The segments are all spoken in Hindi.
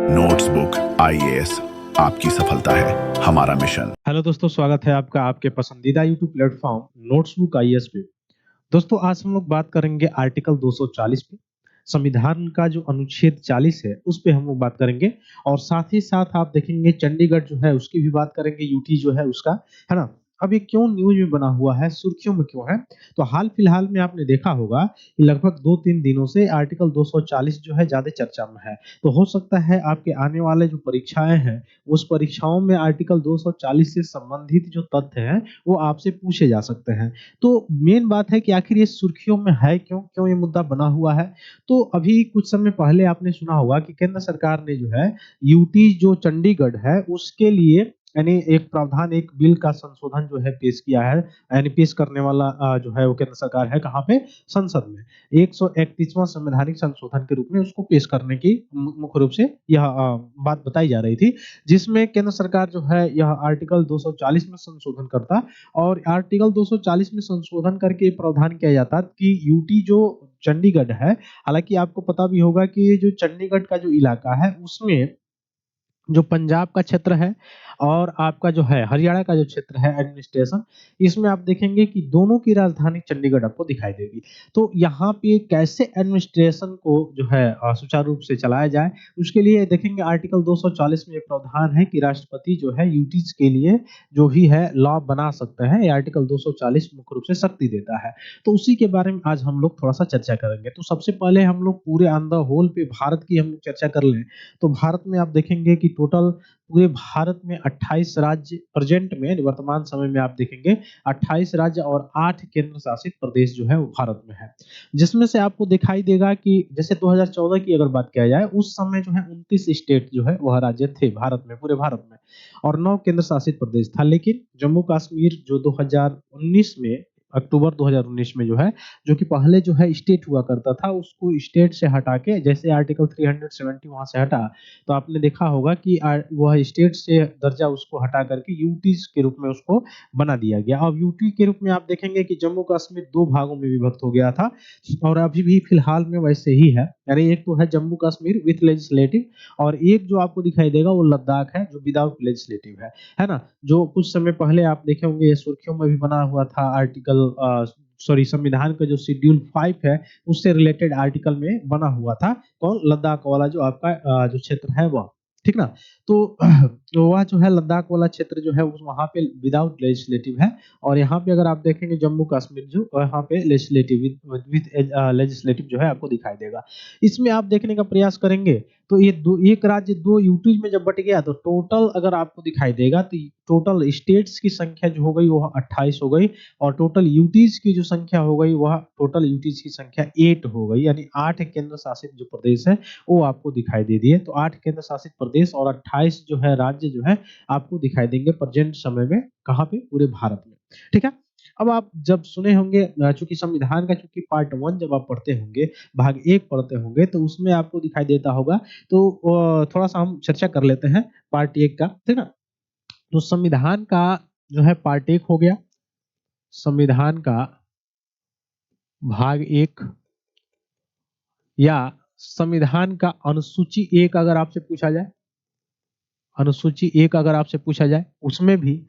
नोट्सबुक आईएएस आपकी सफलता है हमारा मिशन। हेलो दोस्तों, स्वागत है आपका आपके पसंदीदा यूट्यूब प्लेटफॉर्म नोट्सबुक आईएएस पे। दोस्तों, आज हम लोग बात करेंगे आर्टिकल 240 पे। संविधान का जो अनुच्छेद 40 है उस पे हम लोग बात करेंगे और साथ ही साथ आप देखेंगे चंडीगढ़ जो है उसकी भी बात करेंगे, यूटी जो है उसका, है ना। अब ये क्यों न्यूज में बना हुआ है, सुर्खियों में क्यों है? तो हाल फिलहाल में आपने देखा होगा कि लगभग 2-3 दिनों से आर्टिकल 240 जो है ज्यादा चर्चा में है। तो हो सकता है आपके आने वाले जो परीक्षाएं हैं उस परीक्षाओं में आर्टिकल 240 से संबंधित जो तथ्य हैं वो आपसे पूछे जा सकते हैं। तो मेन बात है कि आखिर ये सुर्खियों में है क्यों? क्यों ये मुद्दा बना हुआ है? तो अभी कुछ समय पहले आपने सुना होगा कि केंद्र सरकार ने जो है यूटी जो चंडीगढ़ है उसके लिए यानी एक प्रावधान, एक बिल का संशोधन जो है पेश किया है। यानी पेश करने वाला जो है वो केंद्र सरकार है, कहाँ पे? संसद में 131वां संवैधानिक संशोधन के रूप में उसको पेश करने की मुख्य रूप से यह बात बताई जा रही थी, जिसमें केंद्र सरकार जो है यह आर्टिकल 240 में संशोधन करता और आर्टिकल 240 में संशोधन करके ये प्रावधान किया जाता कि यूटी जो चंडीगढ़ है, हालांकि आपको पता भी होगा कि ये जो चंडीगढ़ का जो इलाका है उसमें जो पंजाब का क्षेत्र है और आपका जो है हरियाणा का जो क्षेत्र है एडमिनिस्ट्रेशन, इसमें आप देखेंगे कि दोनों की राजधानी चंडीगढ़ आपको दिखाई देगी। तो यहाँ पे कैसे एडमिनिस्ट्रेशन को जो है सुचारू रूप से चलाया जाए, उसके लिए देखेंगे आर्टिकल 240 में एक प्रावधान है कि राष्ट्रपति जो है यूटीज के लिए जो भी है लॉ बना सकते हैं। ये आर्टिकल 240 मुख्य रूप से शक्ति देता है। तो उसी के बारे में आज हम लोग थोड़ा सा चर्चा करेंगे। तो सबसे पहले हम लोग पूरे ऑन द होल पे भारत की हम लोग चर्चा कर लें। तो भारत में आप देखेंगे कि टोटल पूरे भारत में 28 राज्य प्रेजेंट में, वर्तमान समय में आप देखेंगे 28 राज्य और 8 केंद्र शासित प्रदेश जो है वो भारत में है। जिसमें से आपको दिखाई देगा कि जैसे 2014 की अगर बात किया जाए उस समय जो है 29 स्टेट जो है वह राज्य थे भारत में, पूरे भारत में, और 9 केंद्र शासित प्रदेश था। लेकिन जम्मू कश्मीर जो 2019 में, अक्टूबर 2019 में जो है, जो कि पहले जो है स्टेट हुआ करता था, उसको स्टेट से हटा के जैसे आर्टिकल 370 वहां से हटा, तो आपने देखा होगा कि वह स्टेट से दर्जा उसको हटा करके यूटी के रूप में उसको बना दिया गया। अब यूटी के रूप में आप देखेंगे कि जम्मू कश्मीर दो भागों में विभक्त हो गया था और अभी भी फिलहाल में वैसे ही है। यानी एक तो है जम्मू कश्मीर विथ लेजिस्लेटिव और एक जो आपको दिखाई देगा वो लद्दाख है जो विदाउट लेजिस्लेटिव है ना। जो कुछ समय पहले आप देखे होंगे ये सुर्खियों में भी बना हुआ था आर्टिकल सॉरी संविधान का जो शेड्यूल 5 है उससे रिलेटेड आर्टिकल में बना हुआ था। कौन? लद्दाख वाला जो आपका जो क्षेत्र है वह, ठीक ना। तो तो वह जो है लद्दाख वाला क्षेत्र जो है वहां पे विदाउट लेजिस्लेटिव है और यहाँ पे अगर आप देखेंगे जम्मू कश्मीर जो यहाँ पे लेजिस्लेटिव विथ लेजिस्लेटिव जो है आपको दिखाई देगा। इसमें आप देखने का प्रयास करेंगे तो ये दो, एक राज्य दो यूटीज में जब बट गया तो टोटल अगर आपको दिखाई देगा तो टोटल स्टेट्स की संख्या जो हो गई वह 28 हो गई और टोटल यूटीज की जो संख्या हो गई वह टोटल यूटीज की संख्या 8 हो गई। यानी 8 केंद्र शासित जो प्रदेश है वो आपको दिखाई दे दिए। तो 8 केंद्र शासित प्रदेश और 28 जो है राज्य जो है आपको दिखाई देंगे प्रेजेंट समय में, कहाँ पे? पूरे भारत में, ठीक है। अब आप जब सुने होंगे चूंकि संविधान का चूंकि पार्ट 1 जब आप पढ़ते होंगे, भाग 1 पढ़ते होंगे, तो उसमें आपको दिखाई देता होगा। तो थोड़ा सा हम चर्चा कर लेते हैं पार्ट 1 का, ठीक ना। तो संविधान का जो है पार्ट 1 हो गया, संविधान का भाग 1 या संविधान का अनुसूची 1 अगर आपसे पूछा जाए, अनुसूची 1 अगर आपसे पूछा जाए उसमें भी,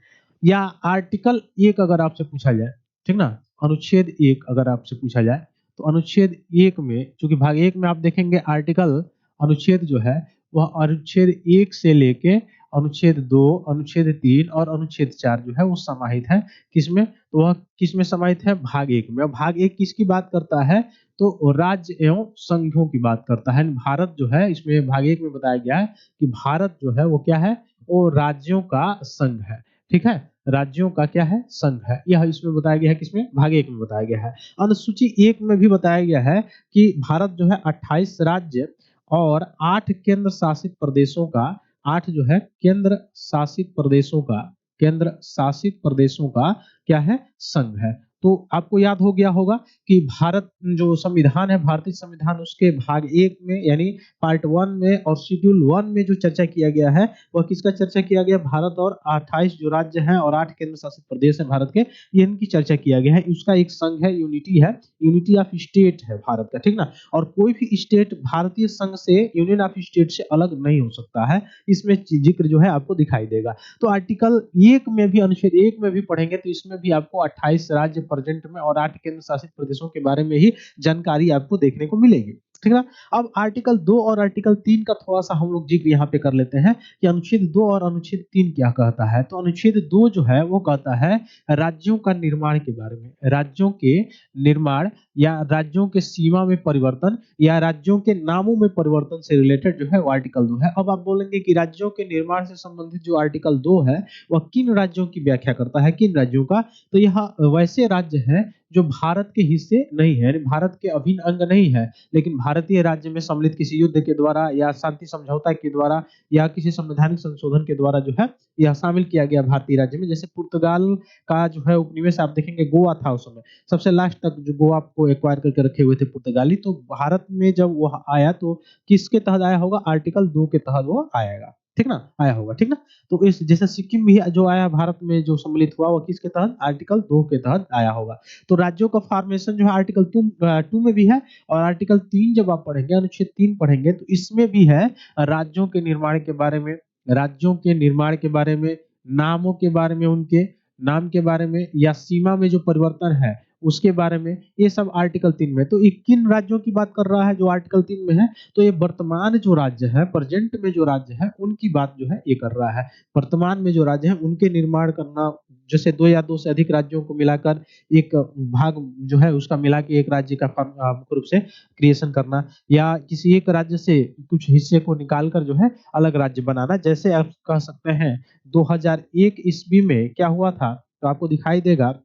या आर्टिकल 1 अगर आपसे पूछा जाए, ठीक ना, अनुच्छेद 1 अगर आपसे पूछा जाए, तो अनुच्छेद 1 में चूंकि भाग 1 में आप देखेंगे आर्टिकल, अनुच्छेद जो है वह अनुच्छेद 1 से लेके अनुच्छेद 2, अनुच्छेद 3 और अनुच्छेद 4 जो है वो समाहित है। किसमें? तो वह किसमें समाहित है? भाग 1 में। और भाग 1 किसकी बात करता है? तो राज्य एवं संघों की बात करता है। भारत जो है इसमें भाग 1 में बताया गया है कि भारत जो है वो क्या है? वो राज्यों का संघ है, ठीक है। राज्यों का क्या है? संघ है। यह इसमें बताया गया है, किसमें? भाग 1 में बताया गया है। अनुसूची 1 में भी बताया गया है कि भारत जो है 28 राज्य और 8 केंद्र शासित प्रदेशों का, 8 जो है केंद्र शासित प्रदेशों का, केंद्र शासित प्रदेशों का क्या है? संघ है। तो आपको याद हो गया होगा कि भारत जो संविधान है, भारतीय संविधान, उसके भाग 1 में यानी पार्ट 1 में और शेड्यूल 1 में जो चर्चा किया गया है, वह किसका चर्चा किया गया? भारत और 28 जो राज्य हैं और 8 केंद्र शासित प्रदेश हैं भारत के, ये इनकी चर्चा किया गया है। उसका एक संघ है, यूनिटी ऑफ स्टेट है भारत का, ठीक ना? और कोई भी स्टेट भारतीय संघ से, यूनियन ऑफ स्टेट से अलग नहीं हो सकता है। इसमें जिक्र जो है आपको दिखाई देगा। तो आर्टिकल 1 में भी, अनुच्छेद 1 में भी पढ़ेंगे तो इसमें भी आपको 28 राज्य प्रेजेंट में और 8 केंद्र शासित प्रदेशों के बारे में ही जानकारी आपको देखने को मिलेगी, ठीक है। अब आर्टिकल 2 और आर्टिकल 3 का थोड़ा-सा हम लोग जिक्र यहाँ पे कर लेते हैं कि अनुच्छेद 2 और अनुच्छेद 3 क्या कहता है। तो अनुच्छेद 2 जो है वो कहता है राज्यों का निर्माण के बारे में। राज्यों के निर्माण या राज्यों के सीमा में परिवर्तन या राज्यों के नामों में परिवर्तन से रिलेटेड जो है वो आर्टिकल 2 है। अब आप बोलेंगे कि राज्यों के निर्माण से संबंधित जो आर्टिकल 2 है वह किन राज्यों की व्याख्या करता है, किन राज्यों का? तो यह वैसे राज्य हैं जो भारत के हिस्से नहीं है, यानी भारत के अभिन्न अंग नहीं है, लेकिन भारतीय राज्य में सम्मिलित किसी युद्ध के द्वारा या शांति समझौता के द्वारा या किसी संवैधानिक संशोधन के द्वारा जो है यह शामिल किया गया भारतीय राज्य में। जैसे पुर्तगाल का जो है उपनिवेश आप देखेंगे गोवा था उस समय, सबसे लास्ट तक जो गोवा को एक्वायर करके रखे हुए थे पुर्तगाली। तो भारत में जब वो आया तो किसके तहत आया होगा? आर्टिकल 2 के तहत वो आएगा, ठीक ना? आया होगा, ठीक ना? तो इस जैसे सिक्किम भी जो आया भारत में जो सम्मिलित हुआ वो किसके तहत? आर्टिकल 2 के तहत आया होगा। तो राज्यों का फॉर्मेशन जो है आर्टिकल 2 में भी है और आर्टिकल 3 जब आप पढ़ेंगे, अनुच्छेद 3 पढ़ेंगे तो इसमें भी है राज्यों के निर्माण के बारे में, राज्यों के निर्माण के बारे में, नामों के बारे में, उनके नाम के बारे में या सीमा में जो परिवर्तन है उसके बारे में, ये सब आर्टिकल 3 में। तो ये किन राज्यों की बात कर रहा है जो आर्टिकल 3 में है? तो ये वर्तमान जो राज्य है, प्रेजेंट में जो राज्य है उनकी बात जो है ये कर रहा है। वर्तमान में जो राज्य है उनके निर्माण करना, जैसे 2 या 2 से अधिक राज्यों को मिलाकर एक भाग जो है उसका मिला के एक राज्य का मुख्य रूप से क्रिएशन करना या किसी एक राज्य से कुछ हिस्से को निकाल कर जो है अलग राज्य बनाना। जैसे आप कह सकते हैं 2001 ईस्वी में क्या हुआ था? तो आपको दिखाई देगा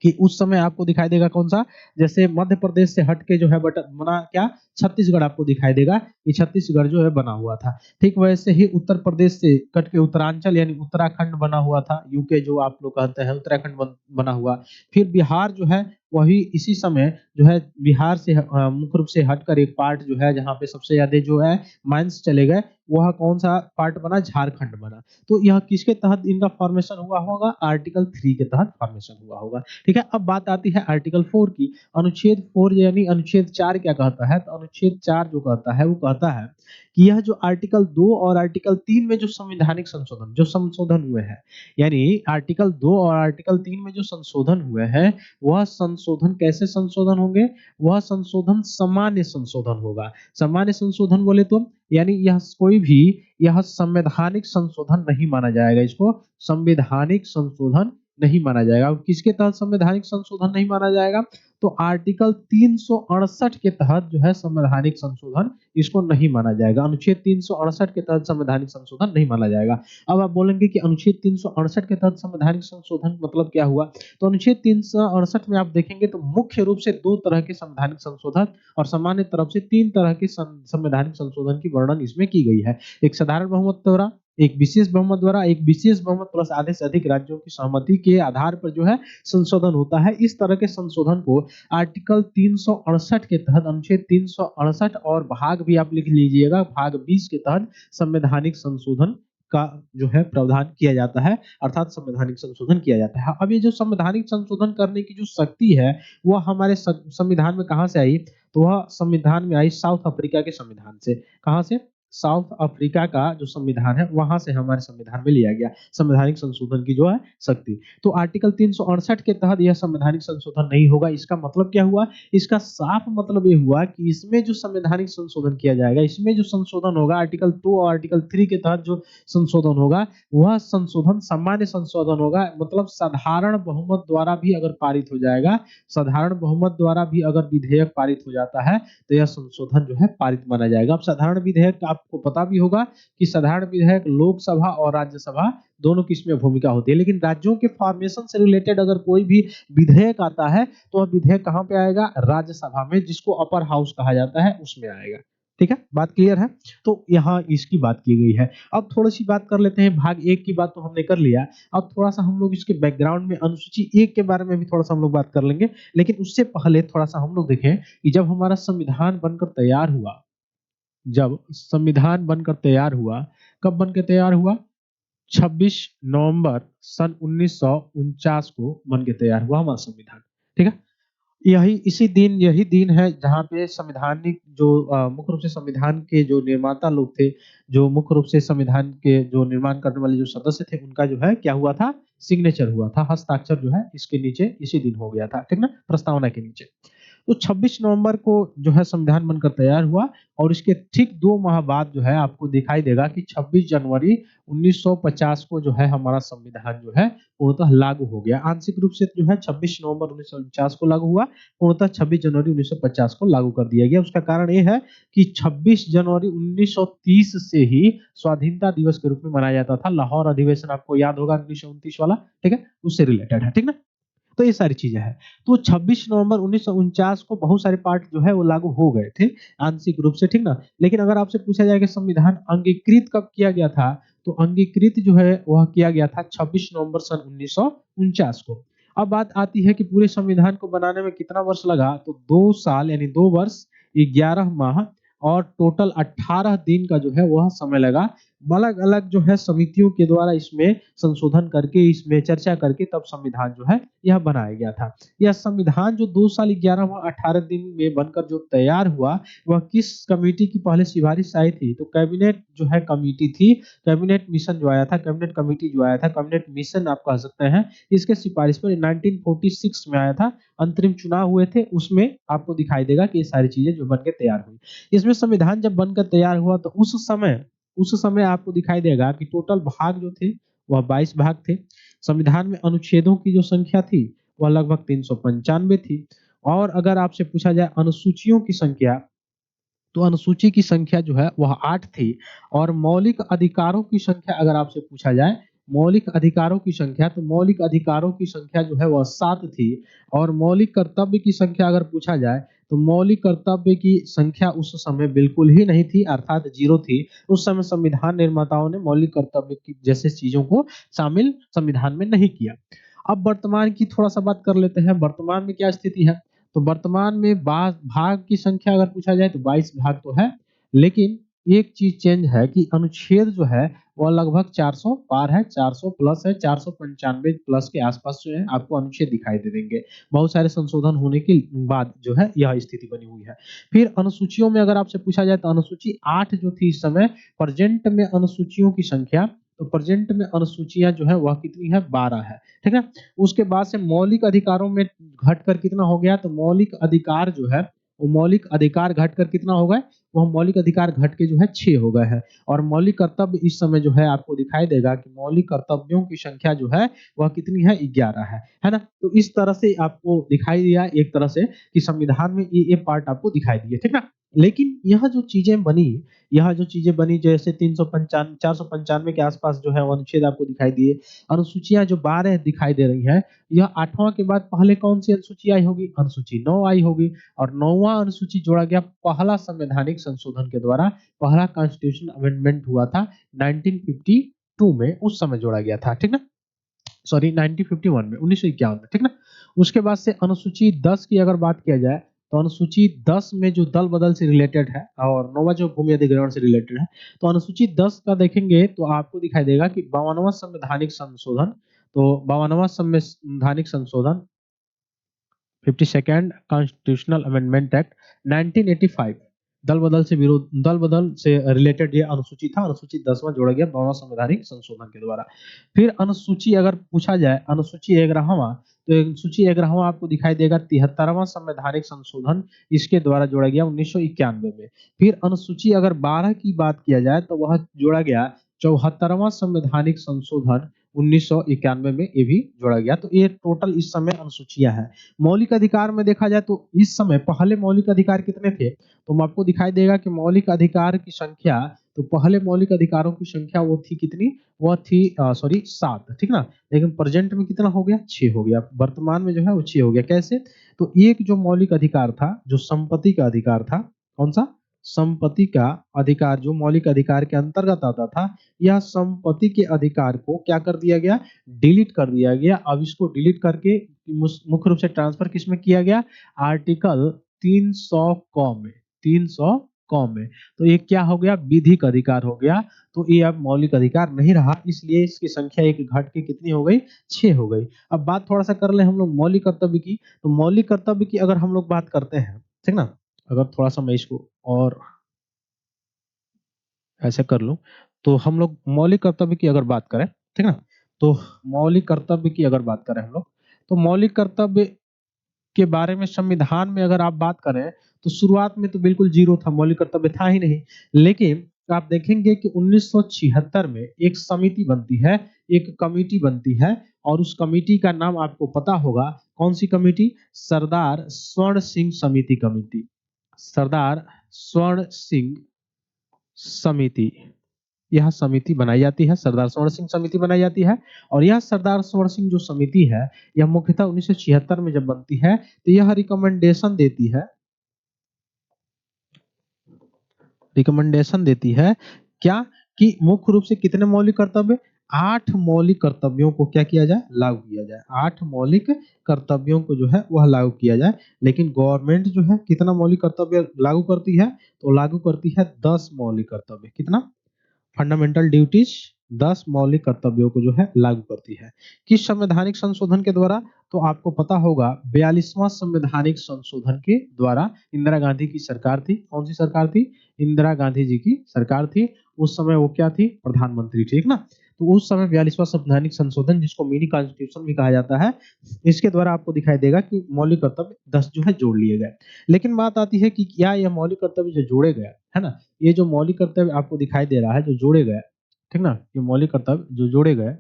कि उस समय आपको दिखाई देगा कौन-सा? जैसे मध्य प्रदेश से हट के जो है बना क्या? छत्तीसगढ़ आपको दिखाई देगा कि छत्तीसगढ़ जो है बना हुआ था। ठीक वैसे ही उत्तर प्रदेश से कट के उत्तरांचल यानी उत्तराखंड बना हुआ था। यूके जो आप लोग कहते हैं उत्तराखंड बना हुआ। फिर बिहार जो है वही इसी समय जो है बिहार से मुख्य रूप से हटकर एक पार्ट जो है जहाँ पे सबसे ज़्यादा जो है माइंस चले गए, वह कौन-सा पार्ट बना? झारखंड बना। तो यह किसके तहत इनका फॉर्मेशन हुआ होगा? आर्टिकल 3 के तहत फॉर्मेशन हुआ होगा। ठीक है, अब बात आती है आर्टिकल 4 की। अनुच्छेद 4 यानी अनुच्छेद 4 क्या कहता है? तो अनुच्छेद 4 जो कहता है वो कहता है कि यह जो आर्टिकल 2 और आर्टिकल 3 में जो संवैधानिक संशोधन हुए हैं, यानी आर्टिकल 2 और आर्टिकल 3 में जो संशोधन हुए हैं, वह संशोधन कैसे संशोधन होंगे? वह संशोधन सामान्य संशोधन होगा। सामान्य संशोधन बोले तो यानी यह संवैधानिक संशोधन नहीं माना जाएगा, इसको संवैधानिक संशोधन नहीं माना जाएगा। अब किसके तहत संवैधानिक संशोधन नहीं माना जाएगा? तो आर्टिकल 368 के तहत जो है संवैधानिक संशोधन इसको नहीं माना जाएगा। अनुच्छेद 368 के तहत संवैधानिक संशोधन नहीं माना जाएगा। अब आप बोलेंगे कि अनुच्छेद 368 के तहत संवैधानिक संशोधन मतलब क्या हुआ? तो अनुच्छेद 368 में आप देखेंगे तो मुख्य रूप से 2 तरह के संवैधानिक संशोधन और सामान्य तरफ से 3 तरह के संवैधानिक संशोधन की वर्णन इसमें की गई है। एक साधारण बहुमत द्वारा, एक विशेष बहुमत द्वारा, एक विशेष बहुमत प्लस आधे से अधिक राज्यों की सहमति के आधार पर जो है संशोधन होता है। इस तरह के संशोधन को आर्टिकल 368 के तहत, अनुच्छेद 368 और भाग भी आप लिख लीजिएगा, भाग 20 के तहत संवैधानिक संशोधन का जो है प्रावधान किया जाता है, अर्थात संवैधानिक संशोधन किया जाता है। अब ये जो संवैधानिक संशोधन करने की जो शक्ति है वह हमारे संविधान में कहाँ से आई? तो वह संविधान में आई साउथ अफ्रीका के संविधान से। कहाँ से? साउथ अफ्रीका का जो संविधान है वहां से हमारे संविधान में लिया गया संवैधानिक संशोधन की जो है शक्ति। तो आर्टिकल 368 के तहत यह संवैधानिक संशोधन नहीं होगा। इसका मतलब क्या हुआ? इसका साफ मतलब ये हुआ कि इसमें जो संवैधानिक संशोधन किया जाएगा, इसमें जो संशोधन होगा आर्टिकल 2 और आर्टिकल 3 के तहत जो संशोधन होगा वह संशोधन सामान्य संशोधन होगा। मतलब साधारण बहुमत द्वारा भी अगर पारित हो जाएगा, साधारण बहुमत द्वारा भी अगर विधेयक पारित हो जाता है तो यह संशोधन जो है पारित माना जाएगा। अब साधारण विधेयक आपको पता भी होगा कि साधारण विधेयक लोकसभा और राज्यसभा दोनों की इसमें भूमिका होती है, लेकिन राज्यों के फॉर्मेशन से रिलेटेड अगर कोई भी विधेयक आता है तो वह विधेयक कहाँ पे आएगा? राज्यसभा में, जिसको अपर हाउस कहा जाता है, उसमें आएगा। ठीक है, बात क्लियर है? तो यहाँ इसकी बात की गई है। अब थोड़ी-सी बात कर लेते हैं भाग 1 की बात तो हमने कर लिया। अब थोड़ा-सा हम लोग इसके बैकग्राउंड में अनुसूची 1 के बारे में भी थोड़ा-सा हम लोग बात कर लेंगे। लेकिन उससे पहले थोड़ा-सा हम लोग देखें कि जब हमारा संविधान बनकर तैयार हुआ, जब संविधान बनकर तैयार हुआ, कब बन के तैयार हुआ? 26 नवंबर सन 1949 को बन के तैयार हुआ हमारा संविधान। ठीक है? यही दिन है जहाँ पे संवैधानिक जो मुख्य रूप से संविधान के जो निर्माता लोग थे, जो मुख्य रूप से संविधान के जो निर्माण करने वाले जो सदस्य थे, उनका जो है क्या हुआ था? सिग्नेचर हुआ था, हस्ताक्षर जो है इसके नीचे इसी दिन हो गया था, ठीक ना? प्रस्तावना के नीचे। तो 26 नवंबर को जो है संविधान बनकर तैयार हुआ और इसके ठीक 2 माह बाद जो है आपको दिखाई देगा कि 26 जनवरी 1950 को जो है हमारा संविधान जो है पूर्णतः लागू हो गया। आंशिक रूप से जो है 26 नवंबर 1949 को लागू हुआ, पूर्णतः 26 जनवरी 1950 को लागू कर दिया गया। उसका कारण ये है कि 26 जनवरी 1930 से ही स्वाधीनता दिवस के रूप में मनाया जाता था। लाहौर अधिवेशन आपको याद होगा 1929 वाला, ठीक है? उससे रिलेटेड है, ठीक ना? तो ये सारी चीजें हैं। तो 26 नवंबर 1949 को बहुत सारे पार्ट जो है वो लागू हो गए थे आंशिक रूप से, ठीक ना? लेकिन अगर आपसे पूछा जाए कि संविधान अंगीकृत कब किया गया था, तो अंगीकृत जो है वह किया गया था 26 नवंबर सन 1949 को। अब बात आती है कि पूरे संविधान को बनाने में कितना वर्ष लगा, तो 2 साल यानी 2 वर्ष 11 माह और टोटल 18 दिन का जो है वह समय लगा। अलग-अलग जो है समितियों के द्वारा इसमें संशोधन करके, इसमें चर्चा करके तब संविधान जो है यह बनाया गया था। यह संविधान जो 2 साल 11 माह 18 दिन में बनकर जो तैयार हुआ, वह किस कमिटी की पहले सिफारिश आई थी? तो कैबिनेट जो है कमिटी थी, कैबिनेट मिशन जो आया था, कैबिनेट कमिटी जो आया था, कैबिनेट मिशन आप कह सकते हैं, इसके सिफारिश पर 1946 में आया था। अंतरिम चुनाव हुए थे, उसमें आपको दिखाई देगा कि ये सारी चीजें जो बन के तैयार हुई। इसमें संविधान जब बनकर तैयार हुआ तो उस समय आपको दिखाई देगा कि टोटल भाग जो थे वह 22 भाग थे। संविधान में अनुच्छेदों की जो संख्या थी वह लगभग 395 थी। और अगर आपसे पूछा जाए अनुसूचियों की संख्या, तो अनुसूची की संख्या जो है वह 8 थी। और मौलिक अधिकारों की संख्या अगर आपसे पूछा जाए, मौलिक अधिकारों की संख्या, तो मौलिक अधिकारों की संख्या जो है वह 7 थी। और मौलिक कर्तव्य की संख्या अगर पूछा जाए, तो मौलिक कर्तव्य की संख्या उस समय बिल्कुल ही नहीं थी, अर्थात 0 थी। उस समय संविधान निर्माताओं ने मौलिक कर्तव्य की जैसे चीजों को शामिल संविधान में नहीं किया। अब वर्तमान की थोड़ा-सा बात कर लेते हैं, वर्तमान में क्या स्थिति है? तो वर्तमान में भाग की संख्या अगर पूछा जाए तो 22 भाग तो है, लेकिन एक चीज चेंज है कि अनुच्छेद जो है वह लगभग 400 पार है, 400 प्लस है, 495 प्लस के आसपास जो है आपको अनुच्छेद दिखाई दे देंगे। बहुत सारे संशोधन होने के बाद जो है यह स्थिति बनी हुई है। फिर अनुसूचियों में अगर आपसे पूछा जाए तो अनुसूची 8 जो थी इस समय, प्रेजेंट में अनुसूचियों की संख्या, तो प्रेजेंट में अनुसूचियां जो है वह कितनी है? 12 है, ठीक है? उसके बाद से मौलिक अधिकारों में घटकर कितना हो गया? तो मौलिक अधिकार जो है, वो मौलिक अधिकार घटकर कितना हो गए? वह मौलिक अधिकार घट के जो है 6 हो गए हैं। और मौलिक कर्तव्य इस समय जो है आपको दिखाई देगा कि मौलिक कर्तव्यों की संख्या जो है वह कितनी है? 11 है ना? तो इस तरह से आपको दिखाई दिया एक तरह से कि संविधान में ये पार्ट आपको दिखाई दिए, ठीक ना? लेकिन यह जो चीजें बनी जैसे 495 के आसपास जो है वो अनुच्छेद आपको दिखाई दिए। अनुसूचियां जो 12 दिखाई दे रही हैं, यह 8वां के बाद पहले कौन-सी अनुसूची आई होगी? अनुसूची 9 आई होगी। और 9वां अनुसूची जोड़ा गया पहला संवैधानिक संशोधन के द्वारा, पहला कॉन्स्टिट्यूशन अमेंडमेंट हुआ था 1952 में, उस समय जोड़ा गया था, ठीक ना? सॉरी 1951 में, 1951 में, ठीक ना? उसके बाद से अनुसूची 10 की अगर बात किया जाए, तो अनुसूची 10 में जो दल बदल से रिलेटेड है और 9वां जो भूमि अधिग्रहण से रिलेटेड है, तो अनुसूची 10 का देखेंगे तो आपको दिखाई देगा कि 52वां संवैधानिक संशोधन, तो 52वां संवैधानिक संशोधन 52nd कॉन्स्टिट्यूशनल अमेंडमेंट एक्ट 1985, दल बदल से रिलेटेड ये अनुसूची था। अनुसूची 10वां जोड़ा गया 52वां संवैधानिक संशोधन के द्वारा। फिर अनुसूची अगर पूछा जाए, अनुसूची 11वां, तो अनुसूची 11वां आपको दिखाई देगा 73वां संवैधानिक संशोधन, इसके द्वारा जोड़ा गया 1991 में। फिर अनुसूची अगर 12 की बात किया जाए तो वह जोड़ा गया 74वां संवैधानिक संशोधन 1991 में, ये भी जोड़ा गया। तो ये टोटल इस समय अनुसूचियां हैं। मौलिक अधिकार में देखा जाए तो इस समय पहले मौलिक अधिकार कितने थे? तो आपको दिखाई देगा कि मौलिक अधिकार की संख्या, तो पहले मौलिक अधिकारों की संख्या वो थी कितनी? वह थी 7, ठीक ना? लेकिन प्रेजेंट में कितना हो गया? 6 हो गया। वर्तमान में जो है वो 6 हो गया। कैसे? तो एक जो मौलिक अधिकार था, जो संपत्ति का अधिकार था, कौन सा? संपत्ति का अधिकार जो मौलिक अधिकार के अंतर्गत आता था, यह संपत्ति के अधिकार को क्या कर दिया गया, डिलीट कर दिया गया। अब इसको डिलीट करके मुख्य रूप से ट्रांसफर किसमें किया गया, आर्टिकल 300 क में, 300 क में। तो ये क्या हो गया, विधिक अधिकार हो गया। तो ये अब मौलिक अधिकार नहीं रहा, इसलिए इसकी संख्या एक घट के कितनी हो गई, 6 हो गई। अब बात थोड़ा सा कर ले हम लोग मौलिक कर्तव्य की। तो मौलिक कर्तव्य की अगर हम लोग बात करते हैं, ठीक ना, अगर थोड़ा सा मैं इसको और ऐसे कर लूं, तो हम लोग मौलिक कर्तव्य की अगर बात करें, ठीक ना, तो मौलिक कर्तव्य की अगर बात करें हम लोग, तो मौलिक कर्तव्य के बारे में संविधान में अगर आप बात करें, तो शुरुआत में तो बिल्कुल जीरो था, मौलिक कर्तव्य था ही नहीं। लेकिन आप देखेंगे कि 1976 में एक समिति बनती है, एक कमेटी बनती है, और उस कमेटी का नाम आपको पता होगा, कौन सी कमेटी, सरदार स्वर्ण सिंह समिति कमेटी, सरदार स्वर्ण सिंह समिति। यह समिति बनाई जाती है, सरदार स्वर्ण सिंह समिति बनाई जाती है। और यह सरदार स्वर्ण सिंह जो समिति है, यह मुख्यतः 1976 में जब बनती है, तो यह रिकमेंडेशन देती है, रिकमेंडेशन देती है क्या, कि मुख्य रूप से कितने मौलिक कर्तव्य, 8 मौलिक कर्तव्यों को क्या किया जाए, लागू किया जाए। 8 मौलिक कर्तव्यों को जो है वह लागू किया जाए। लेकिन गवर्नमेंट जो है कितना मौलिक कर्तव्य लागू करती है, तो लागू करती है 10 मौलिक कर्तव्य। कितना, फंडामेंटल ड्यूटीज 10 मौलिक कर्तव्यों को जो है लागू करती है। किस संवैधानिक संशोधन के द्वारा, तो आपको पता होगा 42वां संवैधानिक संशोधन के द्वारा। इंदिरा गांधी की सरकार थी, कौन सी सरकार थी, इंदिरा गांधी जी की सरकार थी। उस समय वो क्या थी, प्रधानमंत्री, ठीक ना। तो उस समय 42वां संवैधानिक संशोधन, जिसको मिनी कॉन्स्टिट्यूशन भी कहा जाता है, इसके द्वारा आपको दिखाई देगा कि मौलिक कर्तव्य 10 जो है जोड़ लिए गए। लेकिन बात आती है कि क्या यह मौलिक कर्तव्य जो जोड़े गए, है ना, ये जो मौलिक कर्तव्य आपको दिखाई दे रहा है जो जोड़े गए, ठीक ना, ये मौलिक कर्तव्य जो जोड़े गए,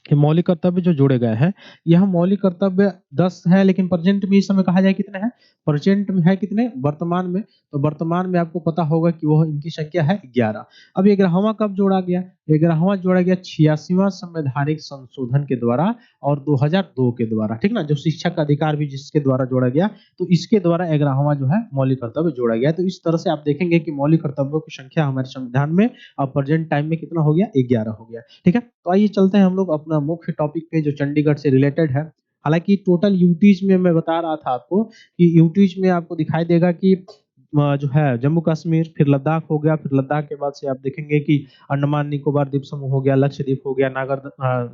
ये मौलिक कर्तव्य जो जोड़े गए हैं, यह मौलिक कर्तव्य 10 है, लेकिन प्रेजेंट में इस समय कहा जाए कितने हैं, प्रेजेंट में है कितने, वर्तमान में। तो वर्तमान में आपको पता होगा कि वह इनकी संख्या है 11। अब 11वां कब जोड़ा गया, 11वां जोड़ा गया 86वां संवैधानिक संशोधन के द्वारा और 2002 के द्वारा, ठीक ना, जो शिक्षा का अधिकार भी जिसके द्वारा जोड़ा गया, तो इसके द्वारा 11वां जो है मौलिक कर्तव्य जोड़ा गया। तो इस तरह से आप देखेंगे कि मौलिक कर्तव्यों की संख्या हमारे संविधान में अब प्रेजेंट टाइम में कितना हो गया, 11 हो गया, ठीक है। तो आइए चलते हैं हम लोग अपना मुख्य टॉपिक पे जो चंडीगढ़ से रिलेटेड है। हालांकि टोटल यूटीज में मैं बता रहा था आपको कि यूटीज में आपको दिखाई देगा कि जो है जम्मू कश्मीर, फिर लद्दाख हो गया, फिर लद्दाख के बाद से आप देखेंगे कि अंडमान निकोबार द्वीप समूह हो गया, लक्षद्वीप हो गया, नागर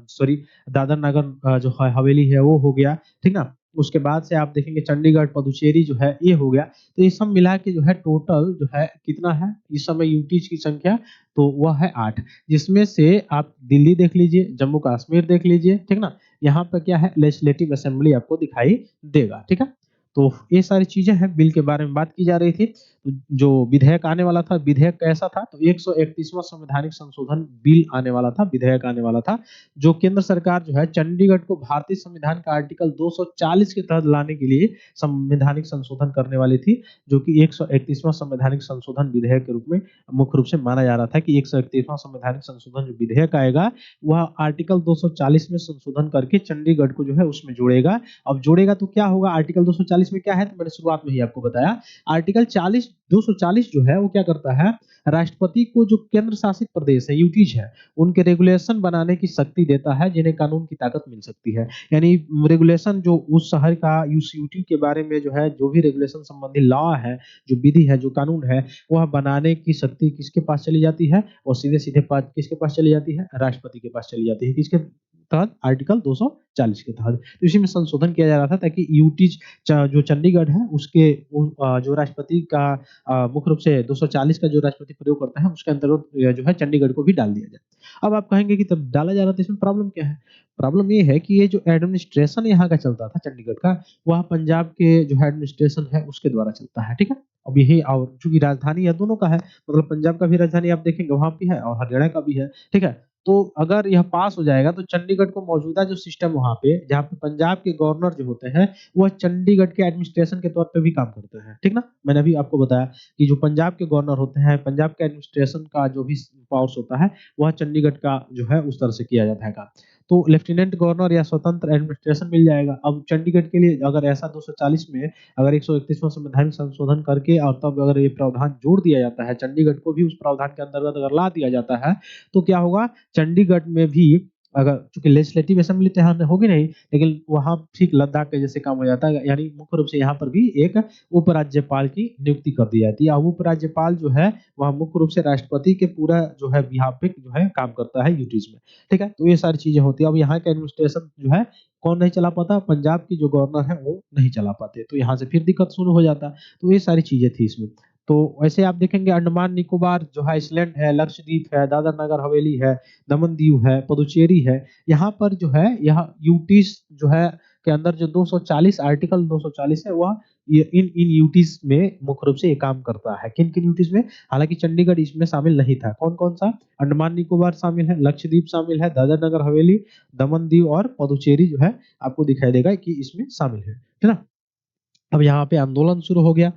सॉरी दादर नागर जो है हवेली है वो हो गया, ठीक ना। उसके बाद से आप देखेंगे चंडीगढ़, पुदुचेरी जो है ये हो गया। तो ये सब मिला के जो है टोटल जो है कितना है इस समय यूटीज की संख्या, तो वह है 8। जिसमें से आप दिल्ली देख लीजिए, जम्मू कश्मीर देख लीजिए, ठीक ना, यहाँ पे क्या है, लेजिस्लेटिव असेंबली आपको दिखाई देगा, ठीक है। तो ये सारी चीजें हैं, बिल के बारे में बात की जा रही थी। तो जो विधेयक आने वाला था, विधेयक कैसा था, तो 131वां संवैधानिक संशोधन बिल आने वाला था, विधेयक आने वाला था, जो केंद्र सरकार जो है चंडीगढ़ को भारतीय संविधान का आर्टिकल 240 के तहत लाने के लिए संवैधानिक संशोधन करने वाली थी, जो कि 131वां संवैधानिक संशोधन विधेयक के रूप में मुख्य रूप से माना जा रहा था कि 131वां संवैधानिक संशोधन जो विधेयक आएगा, वह आर्टिकल 240 में संशोधन करके चंडीगढ़ को जो है उसमें जोड़ेगा। अब जोड़ेगा तो क्या होगा, आर्टिकल 240 में क्या है, तो मैंने शुरुआत में ही आपको बताया, आर्टिकल 240 जो है वो क्या करता है, राष्ट्रपति को जो केंद्र शासित प्रदेश है, यूटीज है, उनके रेगुलेशन बनाने की शक्ति देता है, जिन्हें कानून की ताकत मिल सकती है। यानी रेगुलेशन जो उस शहर का, उस यूटी के बारे में जो है, जो भी रेगुलेशन संबंधी लॉ है, जो विधि है, जो कानून है, वह बनाने की शक्ति किसके पास चली जाती है, और सीधे सीधे किसके पास चली जाती है, राष्ट्रपति के पास चली जाती है। किसके तहत, आर्टिकल 240 के तहत। तो इसी में संशोधन किया जा रहा था ताकि यूटीज जो चंडीगढ़ है उसके जो राष्ट्रपति का मुख्य रूप से 240 का जो राष्ट्रपति प्रयोग करता है उसके अंतर्गत जो है चंडीगढ़ को भी डाल दिया जाए। अब आप कहेंगे कि तब डाला जा रहा था, इसमें प्रॉब्लम क्या है, प्रॉब्लम ये है कि ये जो एडमिनिस्ट्रेशन यहाँ का चलता था चंडीगढ़ का, वह पंजाब के जो है एडमिनिस्ट्रेशन है उसके द्वारा चलता है, ठीक है। अब यही, और चूंकि राजधानी है दोनों का है, मतलब पंजाब का भी राजधानी आप देखेंगे वहां भी है और हरियाणा का भी है, ठीक है। तो अगर यह पास हो जाएगा तो चंडीगढ़ को मौजूदा जो सिस्टम वहां पे, जहाँ पे पंजाब के गवर्नर जो होते हैं, वह चंडीगढ़ के एडमिनिस्ट्रेशन के तौर पे भी काम करते हैं, ठीक ना। मैंने अभी आपको बताया कि जो पंजाब के गवर्नर होते हैं, पंजाब के एडमिनिस्ट्रेशन का जो भी पावर्स होता है, वह चंडीगढ़ का जो है उस तरह से किया जाता है काम। तो लेफ्टिनेंट गवर्नर या स्वतंत्र एडमिनिस्ट्रेशन मिल जाएगा। अब चंडीगढ़ के लिए अगर ऐसा 240 में अगर 131वां संवैधानिक संशोधन करके और तब अगर ये प्रावधान जोड़ दिया जाता है, चंडीगढ़ को भी उस प्रावधान के अंतर्गत अगर ला दिया जाता है, तो क्या होगा, चंडीगढ़ में भी अगर चूंकि लेजिस्लेटिव असेंबली तो यहाँ होगी नहीं, लेकिन वहां ठीक लद्दाख के जैसे काम हो जाता है, यानी मुख्य रूप से यहाँ पर भी एक उपराज्यपाल की नियुक्ति कर दी जाती है। अब उपराज्यपाल जो है वह मुख्य रूप से राष्ट्रपति के पूरा जो है बिहाफ पे जो है काम करता है यूटीज में। ठीक है, तो ये सारी चीजें होती है। अब यहाँ का एडमिनिस्ट्रेशन जो है कौन नहीं चला पाता, पंजाब की जो गवर्नर है वो नहीं चला पाते, तो यहाँ से फिर दिक्कत शुरू हो जाता। तो ये सारी चीजें थी इसमें। तो वैसे आप देखेंगे अंडमान निकोबार जो है, आइसलैंड है, लक्षद्वीप है, दादर नगर हवेली है, दमन दीव है, पुदुचेरी है, यहाँ पर जो है यह यूटीज जो है के अंदर जो 240 आर्टिकल 240 है वह इन इन यूटीज में मुख्य रूप से ये काम करता है। किन किन यूटीज में, हालांकि चंडीगढ़ इसमें शामिल नहीं था। कौन कौन सा, अंडमान निकोबार शामिल है, लक्षद्वीप शामिल है, दादर नगर हवेली, दमन दीव और पुदुचेरी जो है आपको दिखाई देगा कि इसमें शामिल है। ठीक है ना। अब यहाँ पे आंदोलन शुरू हो गया।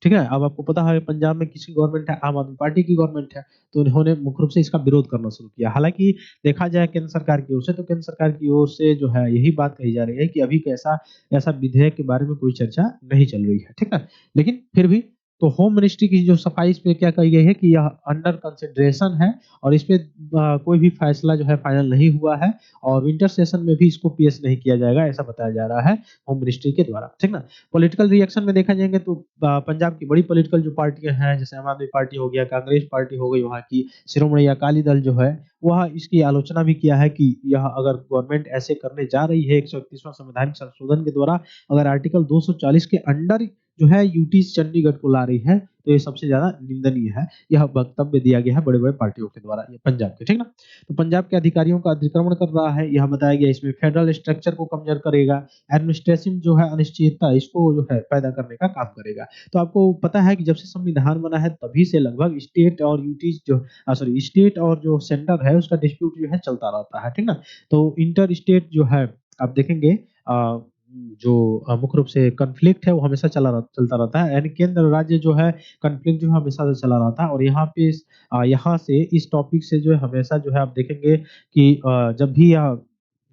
ठीक है, अब आपको पता है पंजाब में किसकी गवर्नमेंट है, आम आदमी पार्टी की गवर्नमेंट है, तो उन्होंने मुख्य रूप से इसका विरोध करना शुरू किया। हालांकि देखा जाए केंद्र सरकार की ओर से, तो केंद्र सरकार की ओर से जो है यही बात कही जा रही है कि अभी कैसा ऐसा विधेयक के बारे में कोई चर्चा नहीं चल रही है। ठीक है, लेकिन फिर भी तो होम मिनिस्ट्री की जो सफाई इस पे क्या कही गई है कि यह अंडर कंसिडरेशन है और इस पे कोई भी फैसला जो है फाइनल नहीं हुआ है और विंटर सेशन में भी इसको पेश नहीं किया जाएगा, ऐसा बताया जा रहा है होम मिनिस्ट्री के द्वारा। ठीक ना। पॉलिटिकल रिएक्शन में देखा जाएंगे तो पंजाब की बड़ी पॉलिटिकल जो पार्टियां हैं, जैसे आम आदमी पार्टी हो गया, कांग्रेस पार्टी हो गई, वहाँ की शिरोमणि अकाली दल जो है वह इसकी आलोचना भी किया है कि यह अगर गवर्नमेंट ऐसे करने जा रही है 131वां संवैधानिक संशोधन के द्वारा, अगर आर्टिकल 240 के अंडर जो है यूटीज चंडीगढ़ को ला रही है, तो ये सबसे ज्यादा निंदनीय है। यह वक्तव्य दिया गया है बड़े बड़े पार्टियों के द्वारा, ये पंजाब के। ठीक ना। तो पंजाब के अधिकारियों का अतिक्रमण कर रहा है, यह बताया गया। इसमें फेडरल स्ट्रक्चर को कमजोर करेगा, एडमिनिस्ट्रेशन जो है अनिश्चितता इसको जो है पैदा करने का काम करेगा। तो आपको पता है कि जब से संविधान बना है तभी से लगभग स्टेट और यूटीज जो स्टेट और जो सेंटर है उसका डिस्प्यूट जो है चलता रहता है। ठीक ना। तो इंटर स्टेट जो है आप देखेंगे जो मुख्य रूप से कॉन्फ्लिक्ट है वो हमेशा चलता रहता है, यानी केंद्र और राज्य जो है कॉन्फ्लिक्ट जो है हमेशा से चला रहता है। और यहाँ पे यहाँ से इस टॉपिक से जो है हमेशा जो है आप देखेंगे कि जब भी यह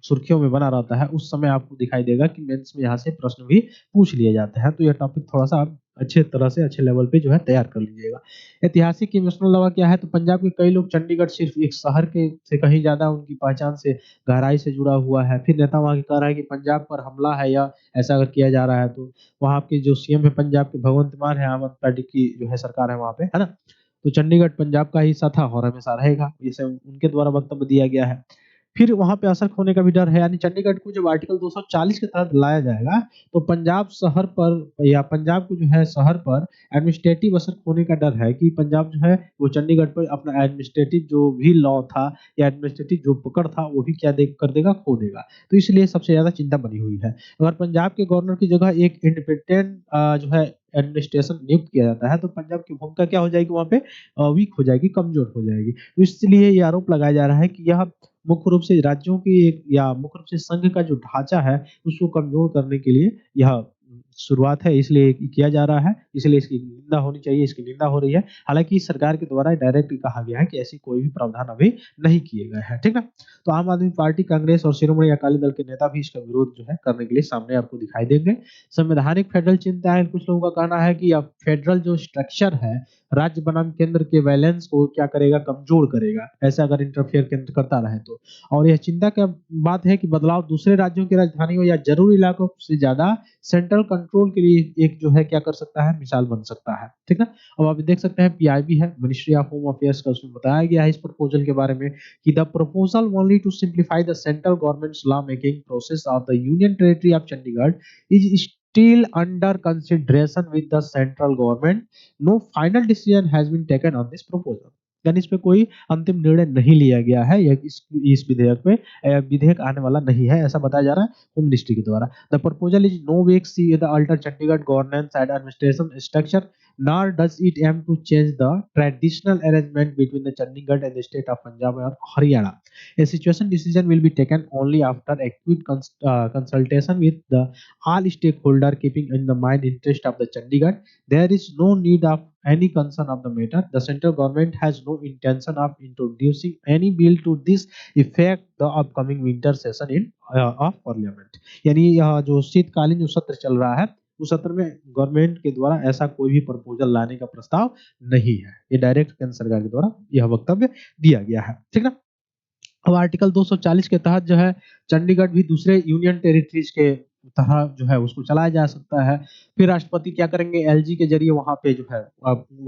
सुर्खियों में बना रहता है उस समय आपको दिखाई देगा कि मेंस में यहाँ से प्रश्न भी पूछ लिए जाते हैं। तो यह टॉपिक थोड़ा सा आप अच्छे तरह से अच्छे लेवल पे जो है तैयार कर लीजिएगा। ऐतिहासिक इमोशनल लवा क्या है, तो पंजाब के कई लोग चंडीगढ़ सिर्फ एक शहर के से कहीं ज्यादा उनकी पहचान से गहराई से जुड़ा हुआ है। फिर नेता वहां के कह रहा है कि पंजाब पर हमला है या ऐसा अगर किया जा रहा है, तो वहां के जो सीएम है पंजाब के भगवंत मान है, आम आदमी पार्टी की जो है सरकार है वहां पे, है ना। तो चंडीगढ़ पंजाब का हिस्सा था और हमेशा रहेगा, जैसे उनके द्वारा वक्तव्य दिया गया है। फिर वहां पे असर होने का भी डर है, यानी चंडीगढ़ को जब आर्टिकल 240 के तहत लाया जाएगा तो पंजाब शहर पर या पंजाब को जो है शहर पर एडमिनिस्ट्रेटिव असर होने का डर है कि पंजाब जो है वो चंडीगढ़ पर अपना एडमिनिस्ट्रेटिव जो भी लॉ था या एडमिनिस्ट्रेटिव जो पकड़ था वो भी क्या कर देगा, खो देगा। तो इसलिए सबसे ज्यादा चिंता बनी हुई है। अगर पंजाब के गवर्नर की जगह एक इंडिपेंडेंट जो है एडमिनिस्ट्रेशन नियुक्त किया जाता है तो पंजाब की भूमिका क्या हो जाएगी, वहां पे वीक हो जाएगी, कमजोर हो जाएगी। तो इसलिए ये आरोप लगाया जा रहा है कि यह मुख्य रूप से राज्यों की एक या मुख्य रूप से संघ का जो ढांचा है उसको कमजोर करने के लिए यह शुरुआत है, इसलिए किया जा रहा है, इसलिए इसकी निंदा होनी चाहिए, इसकी निंदा हो रही है। हालांकि सरकार के द्वारा डायरेक्ट कहा गया है कि ऐसी कोई भी प्रावधान अभी नहीं किए गए हैं। ठीक ना। तो आम आदमी पार्टी, कांग्रेस और शिरोमणि अकाली दल के नेता भी इसका विरोध जो है करने के लिए सामने आपको दिखाई देंगे। संवैधानिक फेडरल चिंता है, कुछ लोगों का कहना है कि अब फेडरल जो स्ट्रक्चर है राज्य बनाम केंद्र के बैलेंस को क्या करेगा, कमजोर करेगा, ऐसा अगर इंटरफेयर केंद्र करता रहे तो। और यह चिंता का बात है कि बदलाव दूसरे राज्यों की राजधानियों या जरूरी इलाकों से ज्यादा सेंट्रल कंट्रोल के लिए एक जो है क्या कर सकता है, मिसाल बन सकता है। ठीक है। अब आप देख सकते हैं पीआईबी है, मिनिस्ट्री ऑफ होम अफेयर्स का, उसमें बताया गया है इस प्रपोजल के बारे में कि the proposal only to simplify the central government's law making process of the union territory of Chandigarh is still under consideration with the central government. No final decision has been taken on this proposal. यानी इस पे कोई अंतिम निर्णय नहीं लिया गया है, या इस विधेयक पे विधेयक आने वाला नहीं है, ऐसा बताया जा रहा है होम मिनिस्ट्री के द्वारा। The proposal is no way see the alter Chandigarh governance and administration structure nor does it aim to change the traditional arrangement between the Chandigarh and the state of Punjab or Haryana. A situation decision will be taken only after active consultation with the all stakeholder, keeping in the mind interest of the Chandigarh. There is no need of any concern of the matter. The central government has no intention of introducing any bill to this effect the upcoming winter session in of parliament. यानी जो शीतकालीन जो सत्र चल रहा है उस सत्र में गवर्नमेंट के द्वारा ऐसा कोई भी प्रपोजल लाने का प्रस्ताव नहीं है। ये डायरेक्ट केंद्र सरकार के द्वारा यह वक्तव्य दिया गया है। ठीक ना। अब आर्टिकल 240 के तहत जो है चंडीगढ़ भी दूसरे यूनियन टेरिटरीज के तरह जो है उसको चलाया जा सकता है। फिर राष्ट्रपति क्या करेंगे, एलजी के जरिए वहां पे जो है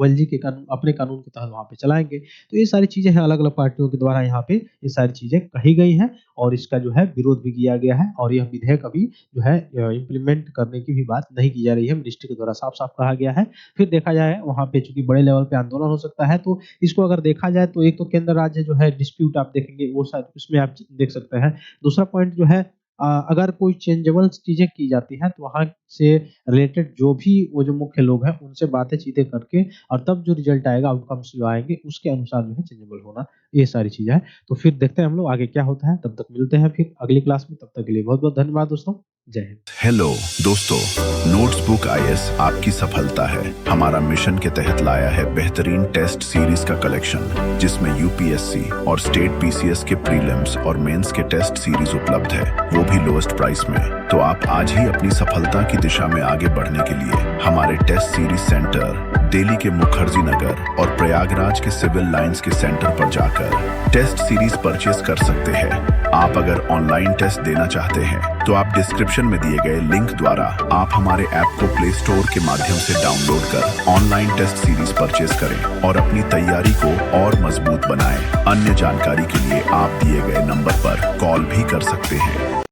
एलजी के कानून अपने कानून के तहत वहां पे चलाएंगे। तो ये सारी चीजें हैं, अलग अलग पार्टियों के द्वारा यहाँ पे ये सारी चीजें कही गई हैं और इसका जो है विरोध भी किया गया है और यह विधेयक अभी जो है इम्प्लीमेंट करने की भी बात नहीं की जा रही है, मिनिस्ट्री के द्वारा साफ साफ कहा गया है। फिर देखा जाए वहां पे चूंकि बड़े लेवल पे आंदोलन हो सकता है तो इसको अगर देखा जाए तो एक तो केंद्र राज्य जो है डिस्प्यूट आप देखेंगे वो शायद उसमें आप देख सकते हैं। दूसरा पॉइंट जो है अगर कोई चेंजेबल चीजें की जाती हैं तो वहां से रिलेटेड जो भी वो जो मुख्य लोग हैं उनसे बातें चीतें करके और तब जो रिजल्ट आएगा, आउटकम्स जो आएंगे उसके अनुसार जो है चेंजेबल होना, ये सारी चीजें हैं। तो फिर देखते हैं हम लोग आगे क्या होता है। तब तक मिलते हैं फिर अगली क्लास में। तब तक के लिए बहुत बहुत धन्यवाद दोस्तों। जय हिंद। हेलो दोस्तों, नोट्सबुक आईएएस आपकी सफलता है। हमारा मिशन के तहत लाया है बेहतरीन टेस्ट सीरीज का कलेक्शन जिसमें यूपीएससी और स्टेट पीसीएस के प्रीलिम्स और मेंस के टेस्ट सीरीज उपलब्ध है, वो भी लोएस्ट प्राइस में। तो आप आज ही अपनी सफलता की दिशा में आगे बढ़ने के लिए हमारे टेस्ट सीरीज सेंटर दिल्ली के मुखर्जी नगर और प्रयागराज के सिविल लाइंस के सेंटर पर जाकर टेस्ट सीरीज परचेज कर सकते हैं। आप अगर ऑनलाइन टेस्ट देना चाहते हैं तो आप डिस्क्रिप्शन में दिए गए लिंक द्वारा आप हमारे ऐप को प्ले स्टोर के माध्यम से डाउनलोड कर ऑनलाइन टेस्ट सीरीज परचेज करें और अपनी तैयारी को और मजबूत बनाएं। अन्य जानकारी के लिए आप दिए गए नंबर पर कॉल भी कर सकते हैं।